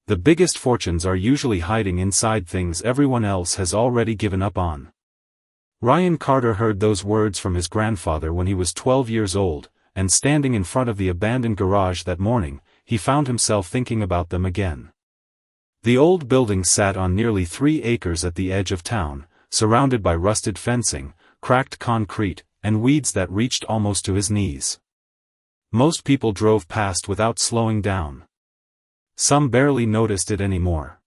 The biggest fortunes are usually hiding inside things everyone else has already given up on. Ryan Carter heard those words from his grandfather when he was 12 years old, and standing in front of the abandoned garage that morning, he found himself thinking about them again. The old building sat on nearly 3 acres at the edge of town, surrounded by rusted fencing, cracked concrete, and weeds that reached almost to his knees. Most people drove past without slowing down. Some barely noticed it anymore.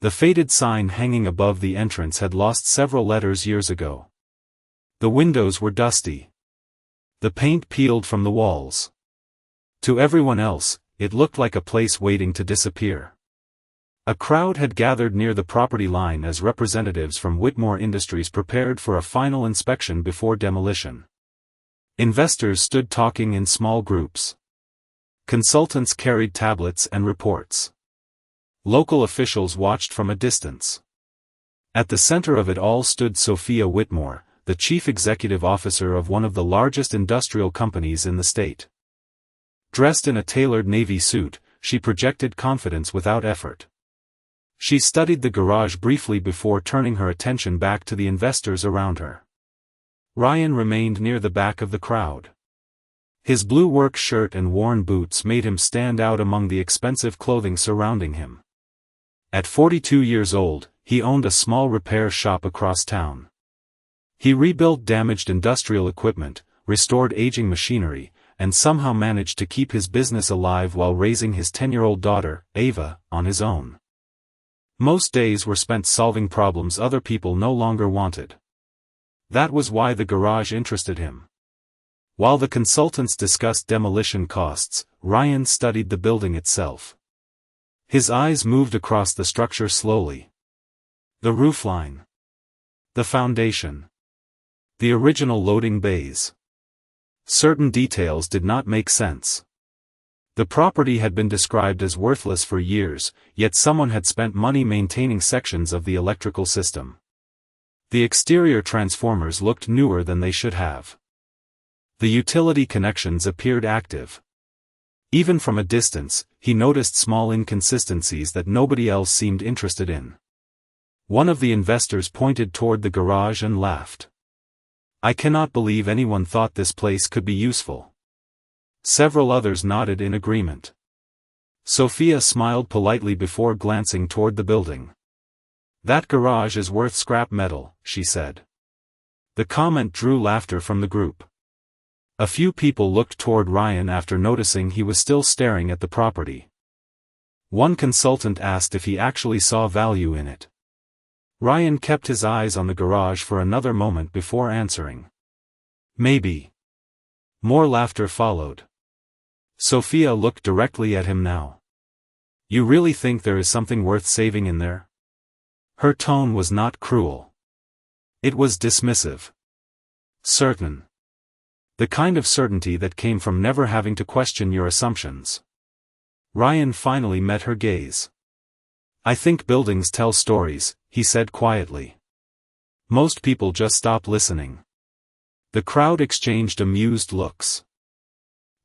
The faded sign hanging above the entrance had lost several letters years ago. The windows were dusty. The paint peeled from the walls. To everyone else, it looked like a place waiting to disappear. A crowd had gathered near the property line as representatives from Whitmore Industries prepared for a final inspection before demolition. Investors stood talking in small groups. Consultants carried tablets and reports. Local officials watched from a distance. At the center of it all stood Sophia Whitmore, the chief executive officer of one of the largest industrial companies in the state. Dressed in a tailored navy suit, she projected confidence without effort. She studied the garage briefly before turning her attention back to the investors around her. Ryan remained near the back of the crowd. His blue work shirt and worn boots made him stand out among the expensive clothing surrounding him. At 42 years old, he owned a small repair shop across town. He rebuilt damaged industrial equipment, restored aging machinery, and somehow managed to keep his business alive while raising his 10-year-old daughter, Ava, on his own. Most days were spent solving problems other people no longer wanted. That was why the garage interested him. While the consultants discussed demolition costs, Ryan studied the building itself. His eyes moved across the structure slowly. The roofline. The foundation. The original loading bays. Certain details did not make sense. The property had been described as worthless for years, yet someone had spent money maintaining sections of the electrical system. The exterior transformers looked newer than they should have. The utility connections appeared active. Even from a distance, he noticed small inconsistencies that nobody else seemed interested in. One of the investors pointed toward the garage and laughed. "I cannot believe anyone thought this place could be useful." Several others nodded in agreement. Sophia smiled politely before glancing toward the building. "That garage is worth scrap metal," she said. The comment drew laughter from the group. A few people looked toward Ryan after noticing he was still staring at the property. One consultant asked if he actually saw value in it. Ryan kept his eyes on the garage for another moment before answering. "Maybe." More laughter followed. Sophia looked directly at him now. "You really think there is something worth saving in there?" Her tone was not cruel. It was dismissive. Certain. The kind of certainty that came from never having to question your assumptions. Ryan finally met her gaze. "I think buildings tell stories," he said quietly. "Most people just stop listening." The crowd exchanged amused looks.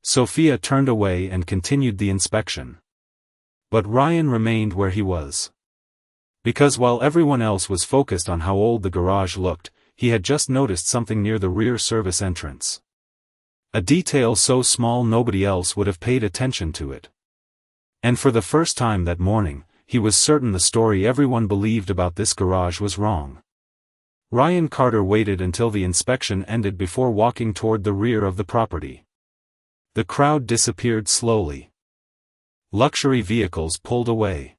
Sophia turned away and continued the inspection. But Ryan remained where he was. Because while everyone else was focused on how old the garage looked, he had just noticed something near the rear service entrance. A detail so small nobody else would have paid attention to it. And for the first time that morning, he was certain the story everyone believed about this garage was wrong. Ryan Carter waited until the inspection ended before walking toward the rear of the property. The crowd disappeared slowly. Luxury vehicles pulled away.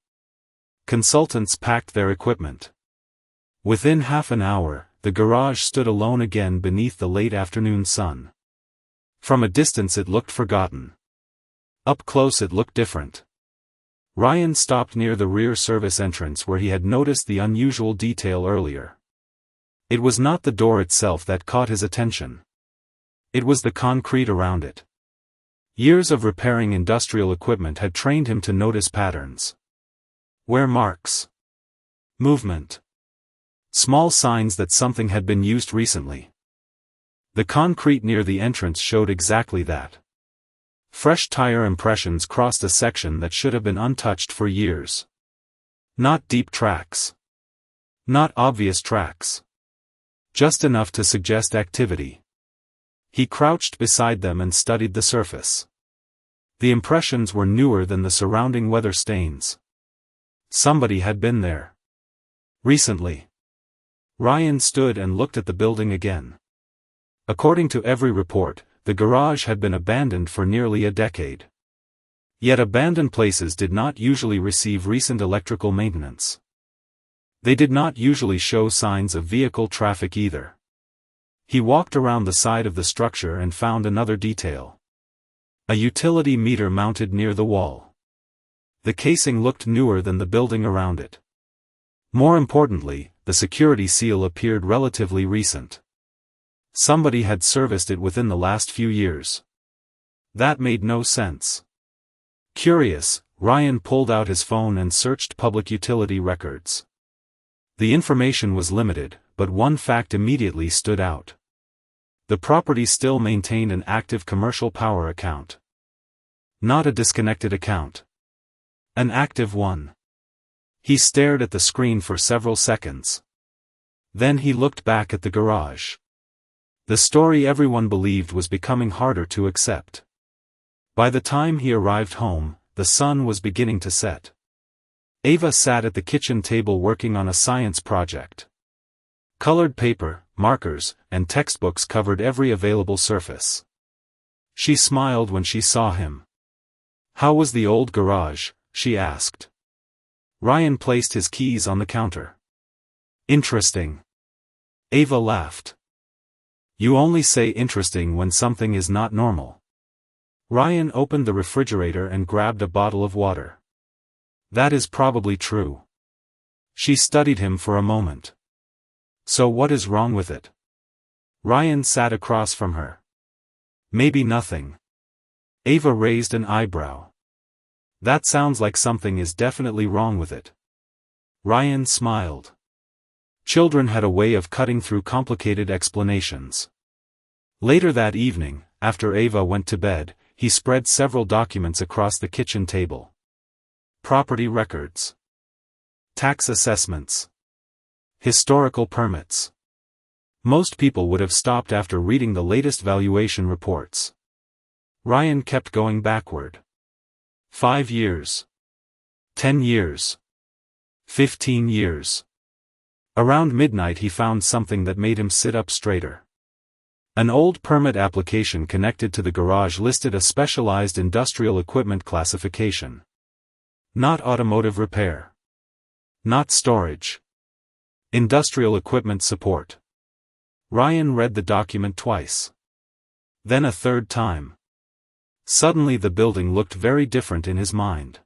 Consultants packed their equipment. Within half an hour, the garage stood alone again beneath the late afternoon sun. From a distance it looked forgotten. Up close it looked different. Ryan stopped near the rear service entrance where he had noticed the unusual detail earlier. It was not the door itself that caught his attention. It was the concrete around it. Years of repairing industrial equipment had trained him to notice patterns. Wear marks. Movement. Small signs that something had been used recently. The concrete near the entrance showed exactly that. Fresh tire impressions crossed a section that should have been untouched for years. Not deep tracks. Not obvious tracks. Just enough to suggest activity. He crouched beside them and studied the surface. The impressions were newer than the surrounding weather stains. Somebody had been there. Recently. Ryan stood and looked at the building again. According to every report, the garage had been abandoned for nearly a decade. Yet abandoned places did not usually receive recent electrical maintenance. They did not usually show signs of vehicle traffic either. He walked around the side of the structure and found another detail. A utility meter mounted near the wall. The casing looked newer than the building around it. More importantly, the security seal appeared relatively recent. Somebody had serviced it within the last few years. That made no sense. Curious, Ryan pulled out his phone and searched public utility records. The information was limited, but one fact immediately stood out. The property still maintained an active commercial power account. Not a disconnected account. An active one. He stared at the screen for several seconds. Then he looked back at the garage. The story everyone believed was becoming harder to accept. By the time he arrived home, the sun was beginning to set. Ava sat at the kitchen table working on a science project. Colored paper, markers, and textbooks covered every available surface. She smiled when she saw him. "How was the old garage?" she asked. Ryan placed his keys on the counter. "Interesting." Ava laughed. "You only say interesting when something is not normal." Ryan opened the refrigerator and grabbed a bottle of water. "That is probably true." She studied him for a moment. "So what is wrong with it?" Ryan sat across from her. "Maybe nothing." Ava raised an eyebrow. "That sounds like something is definitely wrong with it." Ryan smiled. Children had a way of cutting through complicated explanations. Later that evening, after Ava went to bed, he spread several documents across the kitchen table. Property records. Tax assessments. Historical permits. Most people would have stopped after reading the latest valuation reports. Ryan kept going backward. 5 years. 10 years. 15 years. Around midnight he found something that made him sit up straighter. An old permit application connected to the garage listed a specialized industrial equipment classification. Not automotive repair. Not storage. Industrial equipment support. Ryan read the document twice. Then a third time. Suddenly the building looked very different in his mind.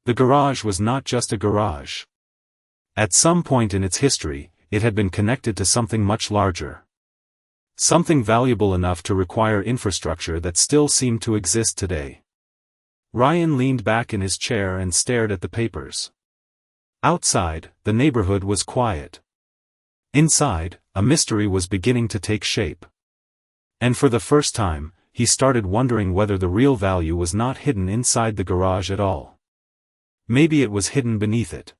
The garage was not just a garage. At some point in its history, it had been connected to something much larger. Something valuable enough to require infrastructure that still seemed to exist today. Ryan leaned back in his chair and stared at the papers. Outside, the neighborhood was quiet. Inside, a mystery was beginning to take shape. And for the first time, he started wondering whether the real value was not hidden inside the garage at all. Maybe it was hidden beneath it.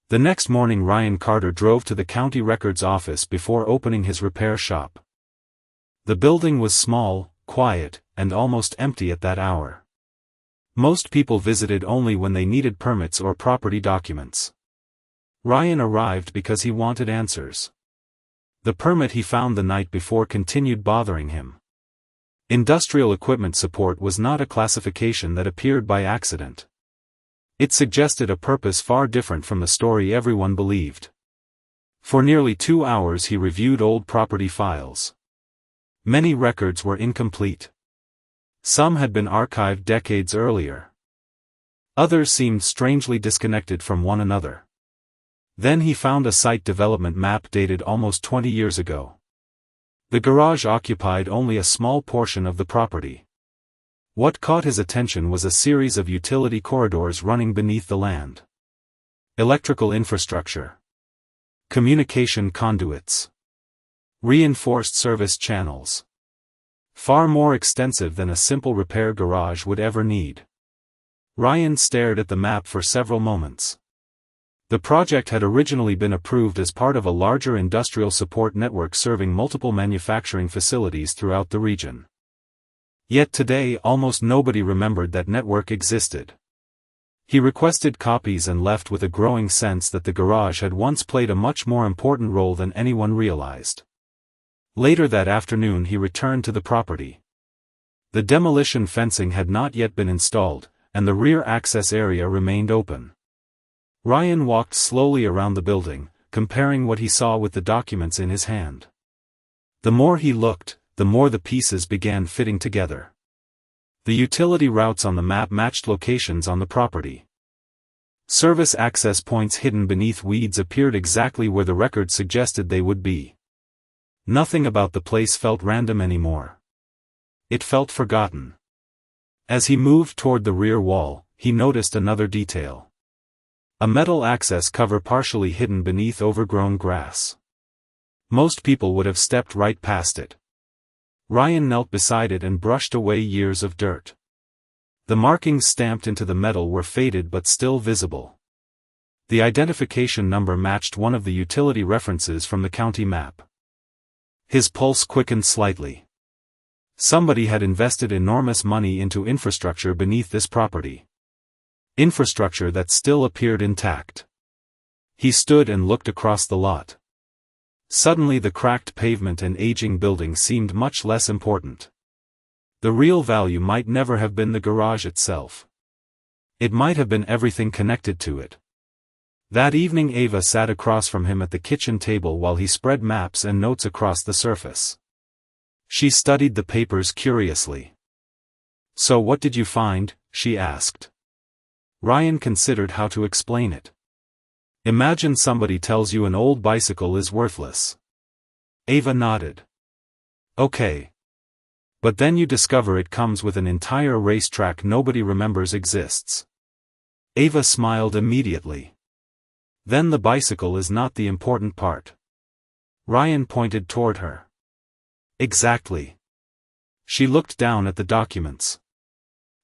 The next morning Ryan Carter drove to the county records office before opening his repair shop. The building was small, quiet, and almost empty at that hour. Most people visited only when they needed permits or property documents. Ryan arrived because he wanted answers. The permit he found the night before continued bothering him. Industrial equipment support was not a classification that appeared by accident. It suggested a purpose far different from the story everyone believed. For nearly 2 hours he reviewed old property files. Many records were incomplete. Some had been archived decades earlier. Others seemed strangely disconnected from one another. Then he found a site development map dated almost 20 years ago. The garage occupied only a small portion of the property. What caught his attention was a series of utility corridors running beneath the land. Electrical infrastructure. Communication conduits. Reinforced service channels. Far more extensive than a simple repair garage would ever need. Ryan stared at the map for several moments. The project had originally been approved as part of a larger industrial support network serving multiple manufacturing facilities throughout the region. Yet today almost nobody remembered that network existed. He requested copies and left with a growing sense that the garage had once played a much more important role than anyone realized. Later that afternoon he returned to the property. The demolition fencing had not yet been installed, and the rear access area remained open. Ryan walked slowly around the building, comparing what he saw with the documents in his hand. The more he looked, the more the pieces began fitting together. The utility routes on the map matched locations on the property. Service access points hidden beneath weeds appeared exactly where the record suggested they would be. Nothing about the place felt random anymore. It felt forgotten. As he moved toward the rear wall, he noticed another detail. A metal access cover partially hidden beneath overgrown grass. Most people would have stepped right past it. Ryan knelt beside it and brushed away years of dirt. The markings stamped into the metal were faded but still visible. The identification number matched one of the utility references from the county map. His pulse quickened slightly. Somebody had invested enormous money into infrastructure beneath this property. Infrastructure that still appeared intact. He stood and looked across the lot. Suddenly the cracked pavement and aging building seemed much less important. The real value might never have been the garage itself. It might have been everything connected to it. That evening Ava sat across from him at the kitchen table while he spread maps and notes across the surface. She studied the papers curiously. "So what did you find?" she asked. Ryan considered how to explain it. Imagine somebody tells you an old bicycle is worthless. Ava nodded. Okay. But then you discover it comes with an entire racetrack nobody remembers exists. Ava smiled immediately. Then the bicycle is not the important part. Ryan pointed toward her. Exactly. She looked down at the documents.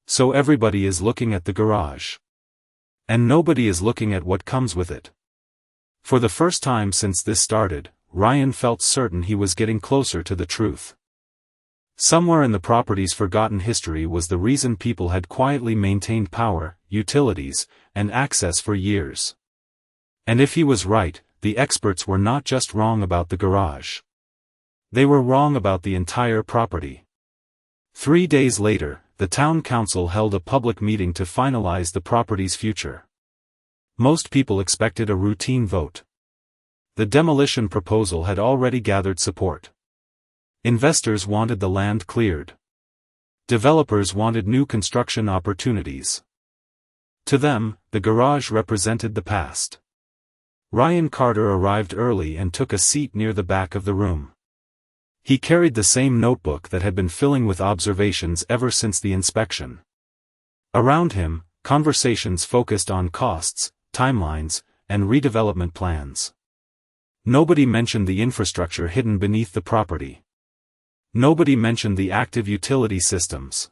So everybody is looking at the garage. And nobody is looking at what comes with it. For the first time since this started, Ryan felt certain he was getting closer to the truth. Somewhere in the property's forgotten history was the reason people had quietly maintained power, utilities, and access for years. And if he was right, the experts were not just wrong about the garage. They were wrong about the entire property. 3 days later, the town council held a public meeting to finalize the property's future. Most people expected a routine vote. The demolition proposal had already gathered support. Investors wanted the land cleared. Developers wanted new construction opportunities. To them, the garage represented the past. Ryan Carter arrived early and took a seat near the back of the room. He carried the same notebook that had been filling with observations ever since the inspection. Around him, conversations focused on costs, timelines, and redevelopment plans. Nobody mentioned the infrastructure hidden beneath the property. Nobody mentioned the active utility systems.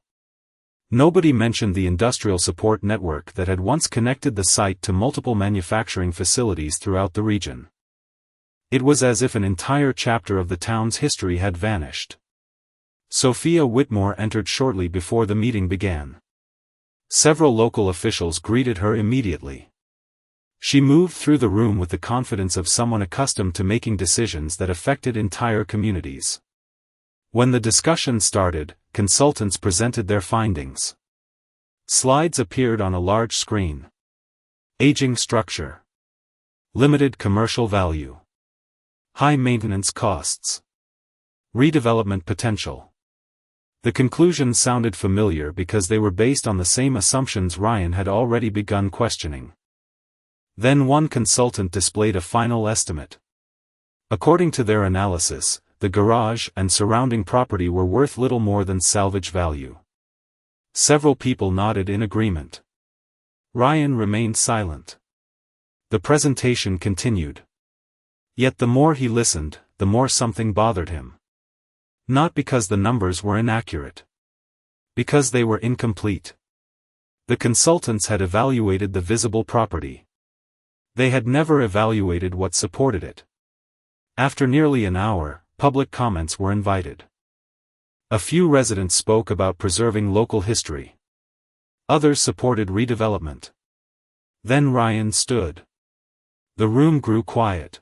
Nobody mentioned the industrial support network that had once connected the site to multiple manufacturing facilities throughout the region. It was as if an entire chapter of the town's history had vanished. Sophia Whitmore entered shortly before the meeting began. Several local officials greeted her immediately. She moved through the room with the confidence of someone accustomed to making decisions that affected entire communities. When the discussion started, consultants presented their findings. Slides appeared on a large screen. Aging structure. Limited commercial value. High maintenance costs. Redevelopment potential. The conclusions sounded familiar because they were based on the same assumptions Ryan had already begun questioning. Then one consultant displayed a final estimate. According to their analysis, the garage and surrounding property were worth little more than salvage value. Several people nodded in agreement. Ryan remained silent. The presentation continued. Yet the more he listened, the more something bothered him. Not because the numbers were inaccurate. Because they were incomplete. The consultants had evaluated the visible property. They had never evaluated what supported it. After nearly an hour, public comments were invited. A few residents spoke about preserving local history. Others supported redevelopment. Then Ryan stood. The room grew quiet.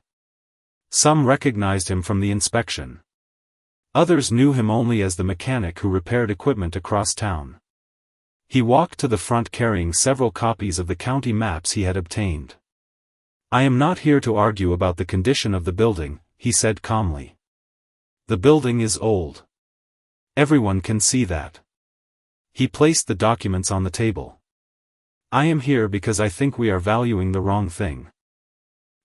Some recognized him from the inspection. Others knew him only as the mechanic who repaired equipment across town. He walked to the front carrying several copies of the county maps he had obtained. "I am not here to argue about the condition of the building," he said calmly. "The building is old. Everyone can see that." He placed the documents on the table. "I am here because I think we are valuing the wrong thing."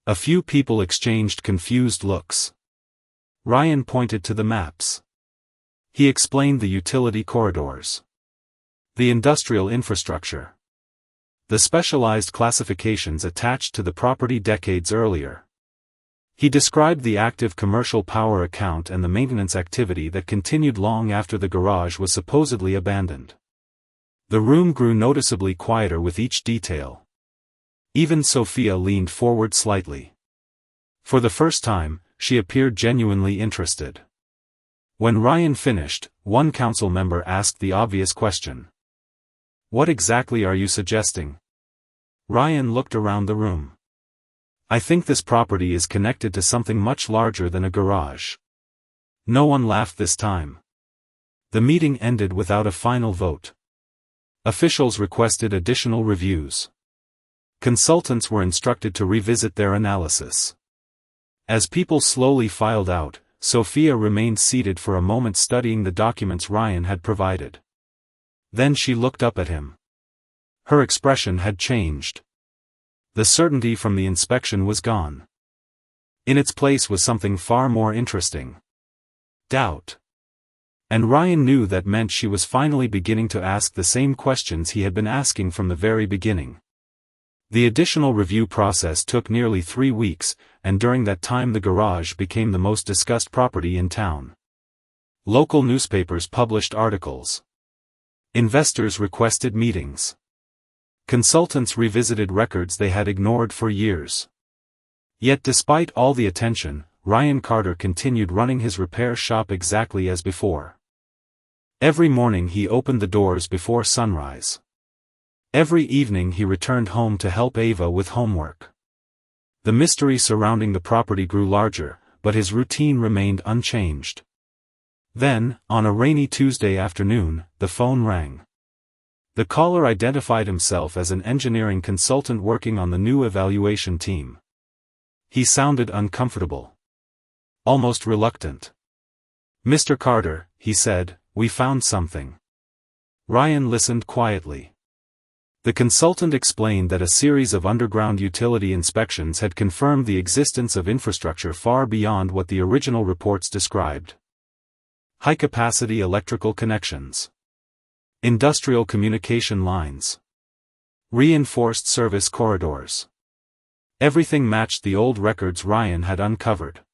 A few people exchanged confused looks. Ryan pointed to the maps. He explained the utility corridors. The industrial infrastructure. The specialized classifications attached to the property decades earlier. He described the active commercial power account and the maintenance activity that continued long after the garage was supposedly abandoned. The room grew noticeably quieter with each detail. Even Sophia leaned forward slightly. For the first time, she appeared genuinely interested. When Ryan finished, one council member asked the obvious question. "What exactly are you suggesting?" Ryan looked around the room. "I think this property is connected to something much larger than a garage." No one laughed this time. The meeting ended without a final vote. Officials requested additional reviews. Consultants were instructed to revisit their analysis. As people slowly filed out, Sophia remained seated for a moment studying the documents Ryan had provided. Then she looked up at him. Her expression had changed. The certainty from the inspection was gone. In its place was something far more interesting. Doubt. And Ryan knew that meant she was finally beginning to ask the same questions he had been asking from the very beginning. The additional review process took nearly 3 weeks, and during that time the garage became the most discussed property in town. Local newspapers published articles. Investors requested meetings. Consultants revisited records they had ignored for years. Yet despite all the attention, Ryan Carter continued running his repair shop exactly as before. Every morning he opened the doors before sunrise. Every evening he returned home to help Ava with homework. The mystery surrounding the property grew larger, but his routine remained unchanged. Then, on a rainy Tuesday afternoon, the phone rang. The caller identified himself as an engineering consultant working on the new evaluation team. He sounded uncomfortable. Almost reluctant. "Mr. Carter," he said, "we found something." Ryan listened quietly. The consultant explained that a series of underground utility inspections had confirmed the existence of infrastructure far beyond what the original reports described. High-capacity electrical connections. Industrial communication lines. Reinforced service corridors. Everything matched the old records Ryan had uncovered.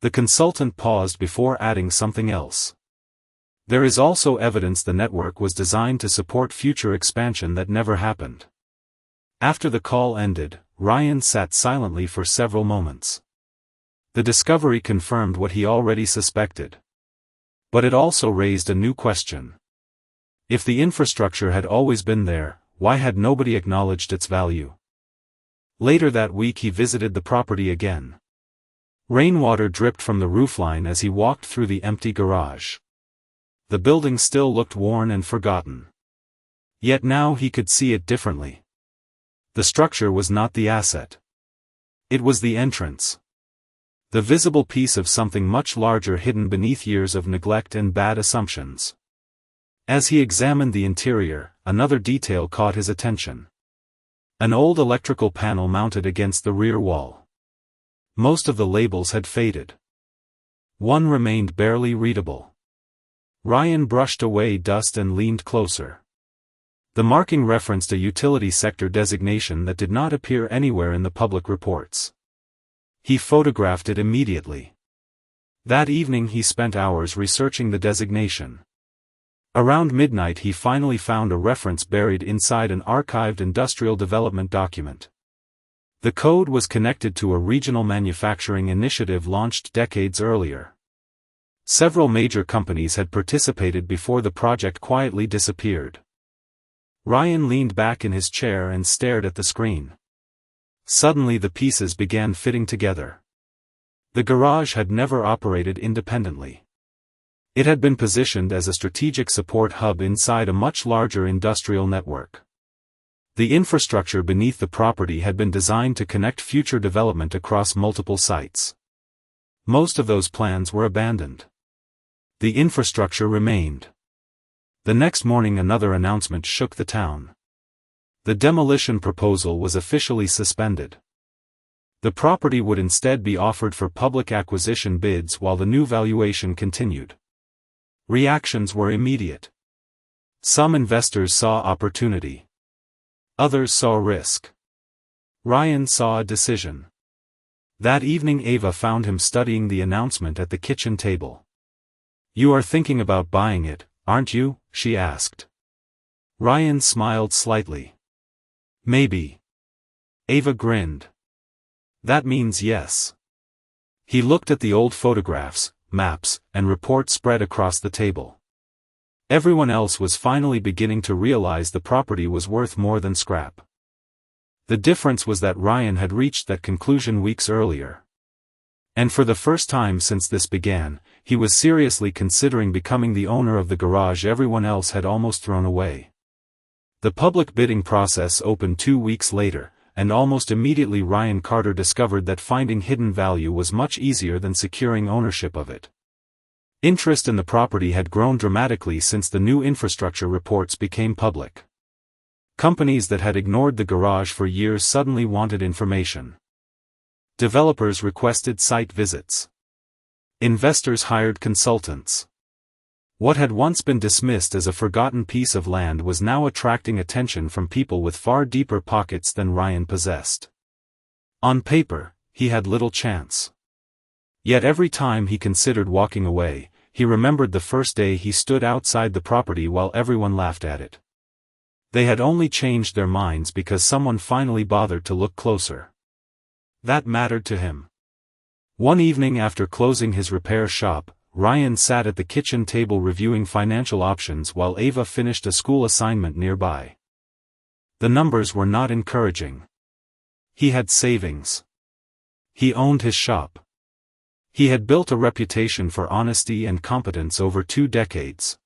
The consultant paused before adding something else. "There is also evidence the network was designed to support future expansion that never happened." After the call ended, Ryan sat silently for several moments. The discovery confirmed what he already suspected. But it also raised a new question. If the infrastructure had always been there, why had nobody acknowledged its value? Later that week he visited the property again. Rainwater dripped from the roofline as he walked through the empty garage. The building still looked worn and forgotten. Yet now he could see it differently. The structure was not the asset. It was the entrance. The visible piece of something much larger hidden beneath years of neglect and bad assumptions. As he examined the interior, another detail caught his attention. An old electrical panel mounted against the rear wall. Most of the labels had faded. One remained barely readable. Ryan brushed away dust and leaned closer. The marking referenced a utility sector designation that did not appear anywhere in the public reports. He photographed it immediately. That evening he spent hours researching the designation. Around midnight he finally found a reference buried inside an archived industrial development document. The code was connected to a regional manufacturing initiative launched decades earlier. Several major companies had participated before the project quietly disappeared. Ryan leaned back in his chair and stared at the screen. Suddenly the pieces began fitting together. The garage had never operated independently. It had been positioned as a strategic support hub inside a much larger industrial network. The infrastructure beneath the property had been designed to connect future development across multiple sites. Most of those plans were abandoned. The infrastructure remained. The next morning another announcement shook the town. The demolition proposal was officially suspended. The property would instead be offered for public acquisition bids while the new valuation continued. Reactions were immediate. Some investors saw opportunity. Others saw risk. Ryan saw a decision. That evening Ava found him studying the announcement at the kitchen table. "You are thinking about buying it, aren't you?" she asked. Ryan smiled slightly. "Maybe." Ava grinned. "That means yes." He looked at the old photographs, maps, and reports spread across the table. Everyone else was finally beginning to realize the property was worth more than scrap. The difference was that Ryan had reached that conclusion weeks earlier. And for the first time since this began, he was seriously considering becoming the owner of the garage everyone else had almost thrown away. The public bidding process opened 2 weeks later, and almost immediately Ryan Carter discovered that finding hidden value was much easier than securing ownership of it. Interest in the property had grown dramatically since the new infrastructure reports became public. Companies that had ignored the garage for years suddenly wanted information. Developers requested site visits. Investors hired consultants. What had once been dismissed as a forgotten piece of land was now attracting attention from people with far deeper pockets than Ryan possessed. On paper, he had little chance. Yet every time he considered walking away, he remembered the first day he stood outside the property while everyone laughed at it. They had only changed their minds because someone finally bothered to look closer. That mattered to him. One evening after closing his repair shop, Ryan sat at the kitchen table reviewing financial options while Ava finished a school assignment nearby. The numbers were not encouraging. He had savings. He owned his shop. He had built a reputation for honesty and competence over 2 decades.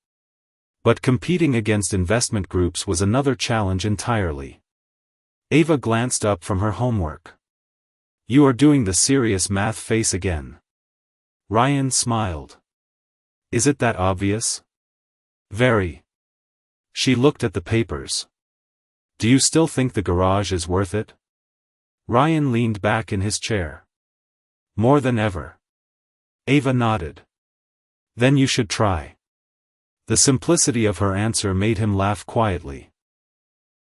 But competing against investment groups was another challenge entirely. Ava glanced up from her homework. "You are doing the serious math face again." Ryan smiled. "Is it that obvious?" "Very." She looked at the papers. "Do you still think the garage is worth it?" Ryan leaned back in his chair. "More than ever." Ava nodded. "Then you should try." The simplicity of her answer made him laugh quietly.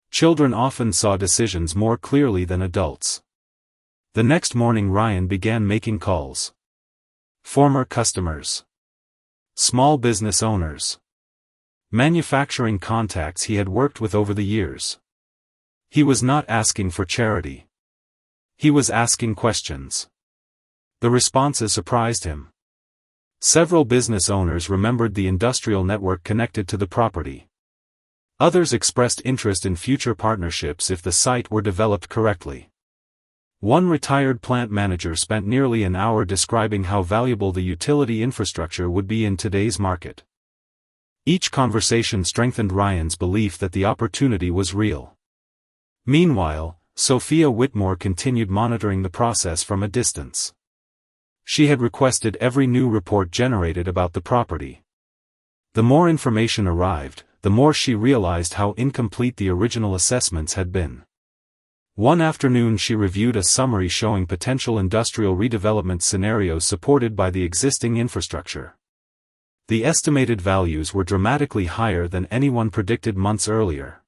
Children often saw decisions more clearly than adults. The next morning Ryan began making calls. Former customers. Small business owners. Manufacturing contacts he had worked with over the years. He was not asking for charity. He was asking questions. The responses surprised him. Several business owners remembered the industrial network connected to the property. Others expressed interest in future partnerships if the site were developed correctly. One retired plant manager spent nearly an hour describing how valuable the utility infrastructure would be in today's market. Each conversation strengthened Ryan's belief that the opportunity was real. Meanwhile, Sophia Whitmore continued monitoring the process from a distance. She had requested every new report generated about the property. The more information arrived, the more she realized how incomplete the original assessments had been. One afternoon she reviewed a summary showing potential industrial redevelopment scenarios supported by the existing infrastructure. The estimated values were dramatically higher than anyone predicted months earlier.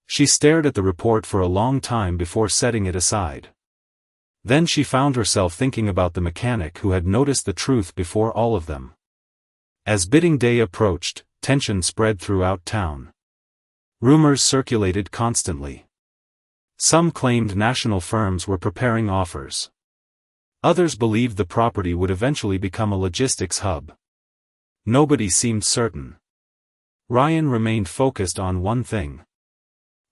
She stared at the report for a long time before setting it aside. Then she found herself thinking about the mechanic who had noticed the truth before all of them. As bidding day approached, tension spread throughout town. Rumors circulated constantly. Some claimed national firms were preparing offers. Others believed the property would eventually become a logistics hub. Nobody seemed certain. Ryan remained focused on one thing: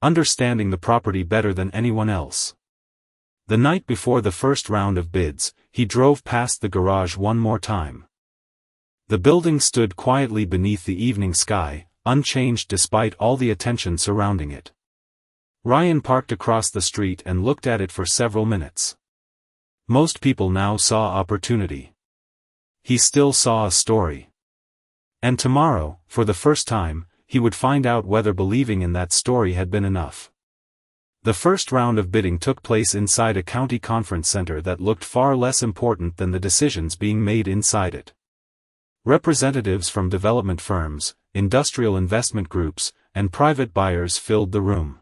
understanding the property better than anyone else. The night before the first round of bids, he drove past the garage one more time. The building stood quietly beneath the evening sky, unchanged despite all the attention surrounding it. Ryan parked across the street and looked at it for several minutes. Most people now saw opportunity. He still saw a story. And tomorrow, for the first time, he would find out whether believing in that story had been enough. The first round of bidding took place inside a county conference center that looked far less important than the decisions being made inside it. Representatives from development firms, industrial investment groups, and private buyers filled the room.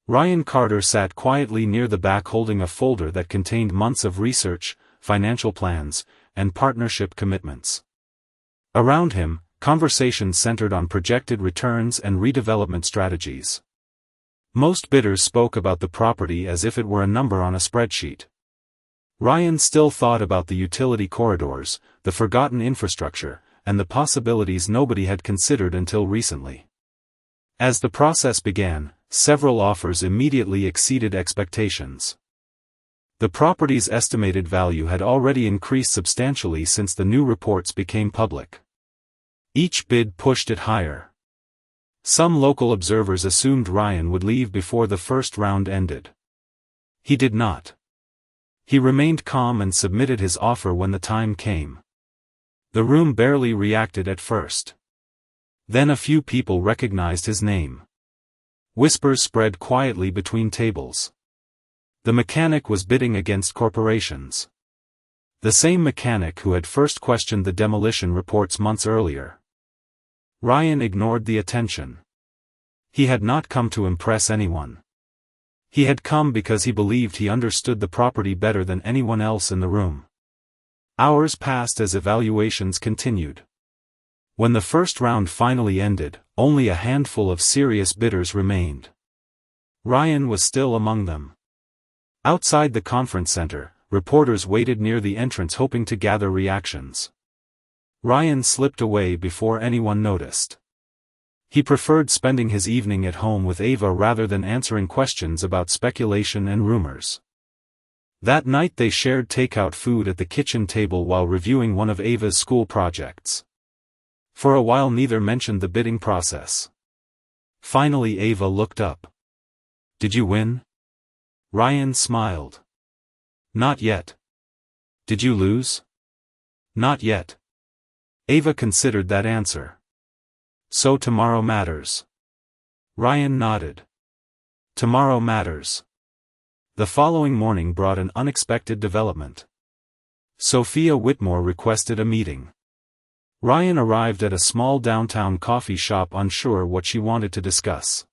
Ryan Carter sat quietly near the back holding a folder that contained months of research, financial plans, and partnership commitments. Around him, conversations centered on projected returns and redevelopment strategies. Most bidders spoke about the property as if it were a number on a spreadsheet. Ryan still thought about the utility corridors, the forgotten infrastructure, and the possibilities nobody had considered until recently. As the process began, several offers immediately exceeded expectations. The property's estimated value had already increased substantially since the new reports became public. Each bid pushed it higher. Some local observers assumed Ryan would leave before the first round ended. He did not. He remained calm and submitted his offer when the time came. The room barely reacted at first. Then a few people recognized his name. Whispers spread quietly between tables. The mechanic was bidding against corporations. The same mechanic who had first questioned the demolition reports months earlier. Ryan ignored the attention. He had not come to impress anyone. He had come because he believed he understood the property better than anyone else in the room. Hours passed as evaluations continued. When the first round finally ended, only a handful of serious bidders remained. Ryan was still among them. Outside the conference center, reporters waited near the entrance hoping to gather reactions. Ryan slipped away before anyone noticed. He preferred spending his evening at home with Ava rather than answering questions about speculation and rumors. That night they shared takeout food at the kitchen table while reviewing one of Ava's school projects. For a while neither mentioned the bidding process. Finally Ava looked up. "Did you win?" Ryan smiled. "Not yet." "Did you lose?" "Not yet." Ava considered that answer. "So tomorrow matters." Ryan nodded. Tomorrow matters. The following morning brought an unexpected development. Sophia Whitmore requested a meeting. Ryan arrived at a small downtown coffee shop unsure what she wanted to discuss.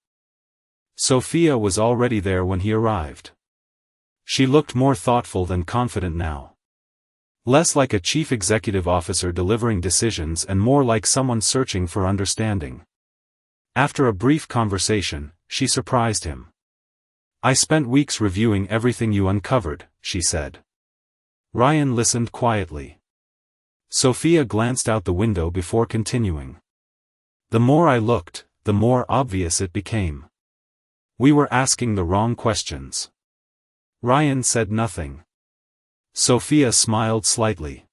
Sophia was already there when he arrived. She looked more thoughtful than confident now. Less like a chief executive officer delivering decisions and more like someone searching for understanding. After a brief conversation, she surprised him. "I spent weeks reviewing everything you uncovered," she said. Ryan listened quietly. Sophia glanced out the window before continuing. "The more I looked, the more obvious it became. We were asking the wrong questions." Ryan said nothing. Sophia smiled slightly.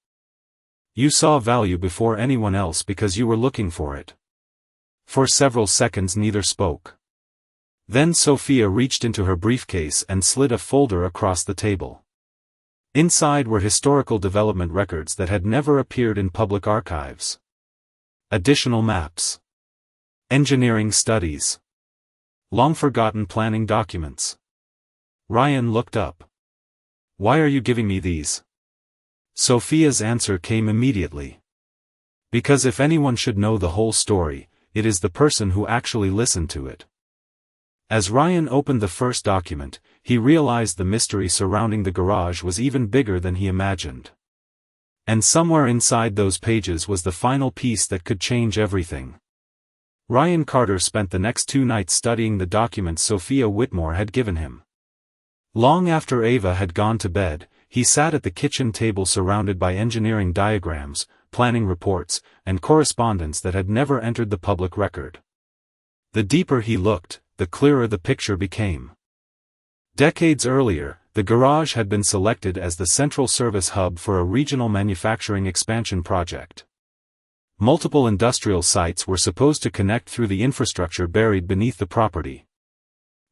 "You saw value before anyone else because you were looking for it." For several seconds neither spoke. Then Sophia reached into her briefcase and slid a folder across the table. Inside were historical development records that had never appeared in public archives. Additional maps. Engineering studies. Long-forgotten planning documents. Ryan looked up. "Why are you giving me these?" Sophia's answer came immediately. "Because if anyone should know the whole story, it is the person who actually listened to it." As Ryan opened the first document, he realized the mystery surrounding the garage was even bigger than he imagined. And somewhere inside those pages was the final piece that could change everything. Ryan Carter spent the next 2 nights studying the documents Sophia Whitmore had given him. Long after Ava had gone to bed, he sat at the kitchen table surrounded by engineering diagrams, planning reports, and correspondence that had never entered the public record. The deeper he looked, the clearer the picture became. Decades earlier, the garage had been selected as the central service hub for a regional manufacturing expansion project. Multiple industrial sites were supposed to connect through the infrastructure buried beneath the property.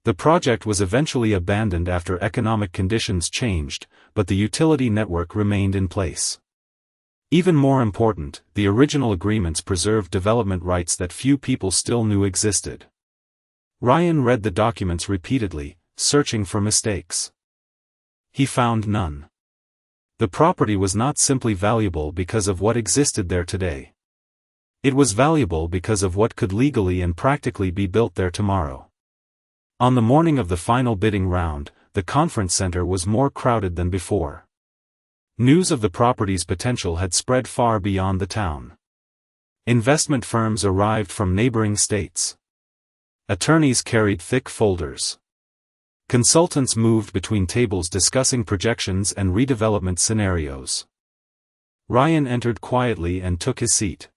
The project was eventually abandoned after economic conditions changed, but the utility network remained in place. Even more important, the original agreements preserved development rights that few people still knew existed. Ryan read the documents repeatedly, searching for mistakes. He found none. The property was not simply valuable because of what existed there today. It was valuable because of what could legally and practically be built there tomorrow. On the morning of the final bidding round, the conference center was more crowded than before. News of the property's potential had spread far beyond the town. Investment firms arrived from neighboring states. Attorneys carried thick folders. Consultants moved between tables discussing projections and redevelopment scenarios. Ryan entered quietly and took his seat.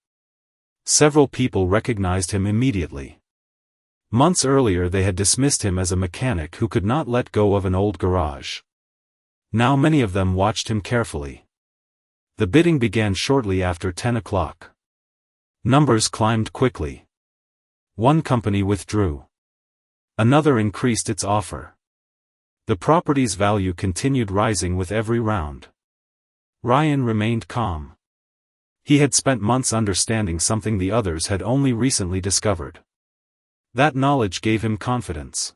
Several people recognized him immediately. Months earlier they had dismissed him as a mechanic who could not let go of an old garage. Now many of them watched him carefully. The bidding began shortly after 10 o'clock. Numbers climbed quickly. One company withdrew. Another increased its offer. The property's value continued rising with every round. Ryan remained calm. He had spent months understanding something the others had only recently discovered. That knowledge gave him confidence.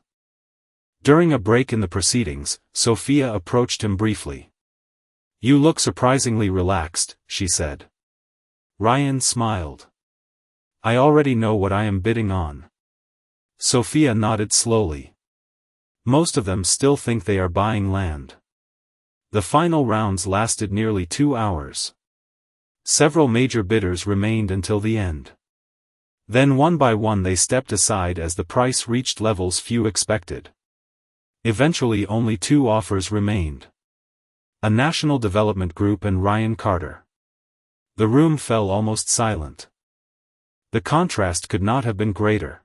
During a break in the proceedings, Sophia approached him briefly. "You look surprisingly relaxed," she said. Ryan smiled. "I already know what I am bidding on." Sophia nodded slowly. "Most of them still think they are buying land." The final rounds lasted nearly 2 hours. Several major bidders remained until the end. Then one by one they stepped aside as the price reached levels few expected. Eventually only 2 offers remained. A national development group and Ryan Carter. The room fell almost silent. The contrast could not have been greater.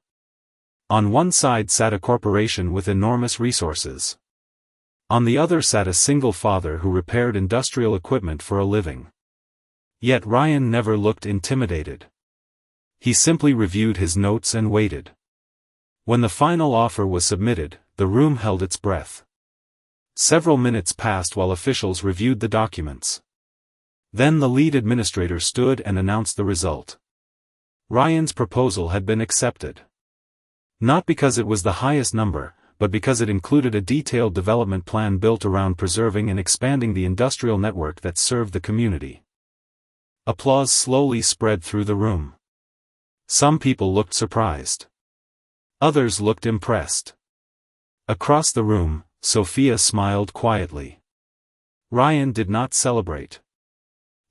On one side sat a corporation with enormous resources. On the other sat a single father who repaired industrial equipment for a living. Yet Ryan never looked intimidated. He simply reviewed his notes and waited. When the final offer was submitted, the room held its breath. Several minutes passed while officials reviewed the documents. Then the lead administrator stood and announced the result. Ryan's proposal had been accepted. Not because it was the highest number, but because it included a detailed development plan built around preserving and expanding the industrial network that served the community. Applause slowly spread through the room. Some people looked surprised. Others looked impressed. Across the room, Sophia smiled quietly. Ryan did not celebrate.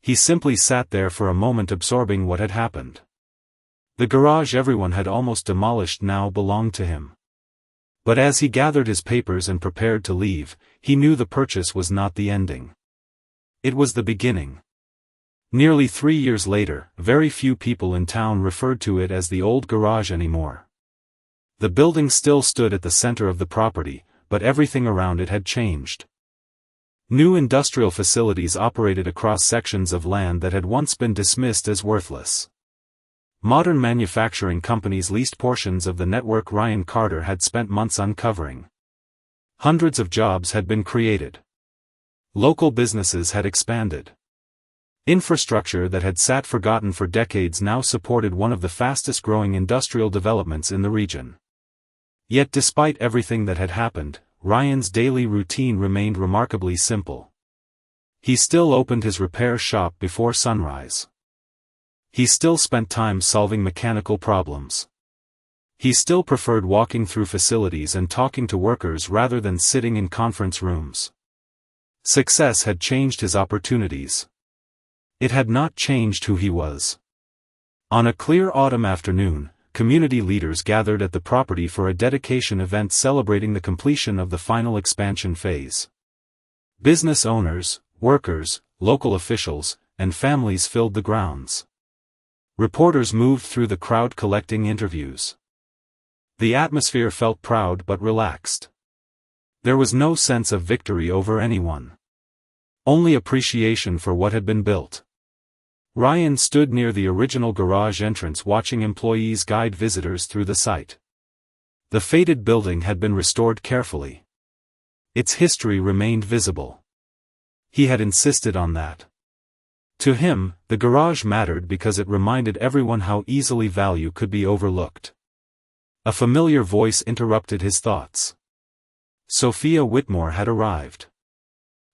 He simply sat there for a moment absorbing what had happened. The garage everyone had almost demolished now belonged to him. But as he gathered his papers and prepared to leave, he knew the purchase was not the ending. It was the beginning. Nearly 3 years later, very few people in town referred to it as the old garage anymore. The building still stood at the center of the property, but everything around it had changed. New industrial facilities operated across sections of land that had once been dismissed as worthless. Modern manufacturing companies leased portions of the network Ryan Carter had spent months uncovering. Hundreds of jobs had been created. Local businesses had expanded. Infrastructure that had sat forgotten for decades now supported one of the fastest-growing industrial developments in the region. Yet despite everything that had happened, Ryan's daily routine remained remarkably simple. He still opened his repair shop before sunrise. He still spent time solving mechanical problems. He still preferred walking through facilities and talking to workers rather than sitting in conference rooms. Success had changed his opportunities. It had not changed who he was. On a clear autumn afternoon, community leaders gathered at the property for a dedication event celebrating the completion of the final expansion phase. Business owners, workers, local officials, and families filled the grounds. Reporters moved through the crowd collecting interviews. The atmosphere felt proud but relaxed. There was no sense of victory over anyone. Only appreciation for what had been built. Ryan stood near the original garage entrance watching employees guide visitors through the site. The faded building had been restored carefully. Its history remained visible. He had insisted on that. To him, the garage mattered because it reminded everyone how easily value could be overlooked. A familiar voice interrupted his thoughts. Sophia Whitmore had arrived.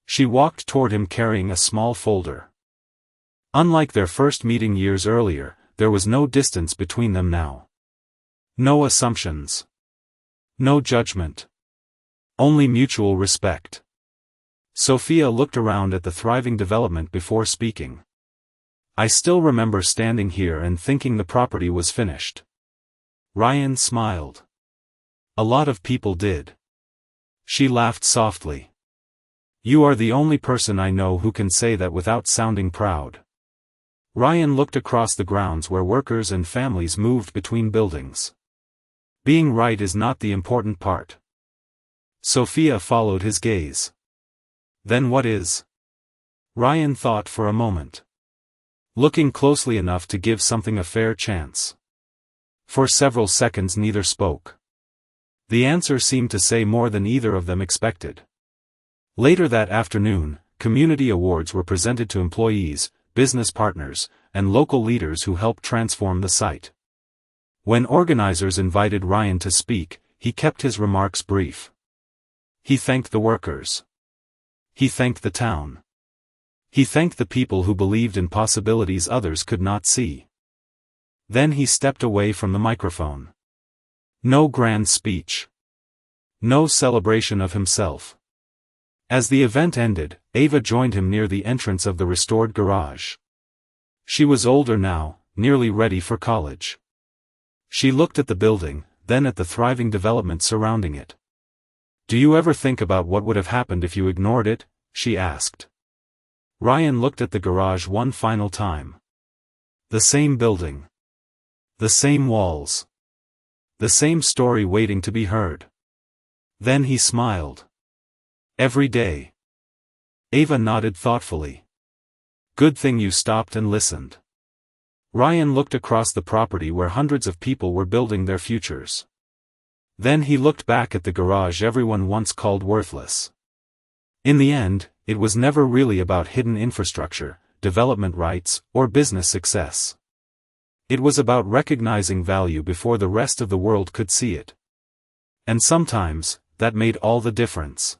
She walked toward him carrying a small folder. Unlike their first meeting years earlier, there was no distance between them now. No assumptions. No judgment. Only mutual respect. Sophia looked around at the thriving development before speaking. I still remember standing here and thinking the property was finished. Ryan smiled. A lot of people did. She laughed softly. You are the only person I know who can say that without sounding proud. Ryan looked across the grounds where workers and families moved between buildings. Being right is not the important part. Sophia followed his gaze. Then what is? Ryan thought for a moment. Looking closely enough to give something a fair chance. For several seconds neither spoke. The answer seemed to say more than either of them expected. Later that afternoon, community awards were presented to employees, business partners, and local leaders who helped transform the site. When organizers invited Ryan to speak, he kept his remarks brief. He thanked the workers. He thanked the town. He thanked the people who believed in possibilities others could not see. Then he stepped away from the microphone. No grand speech. No celebration of himself. As the event ended, Ava joined him near the entrance of the restored garage. She was older now, nearly ready for college. She looked at the building, then at the thriving development surrounding it. Do you ever think about what would have happened if you ignored it? She asked. Ryan looked at the garage one final time. The same building. The same walls. The same story waiting to be heard. Then he smiled. Every day. Ava nodded thoughtfully. Good thing you stopped and listened. Ryan looked across the property where hundreds of people were building their futures. Then he looked back at the garage everyone once called worthless. In the end, it was never really about hidden infrastructure, development rights, or business success. It was about recognizing value before the rest of the world could see it. And sometimes, that made all the difference.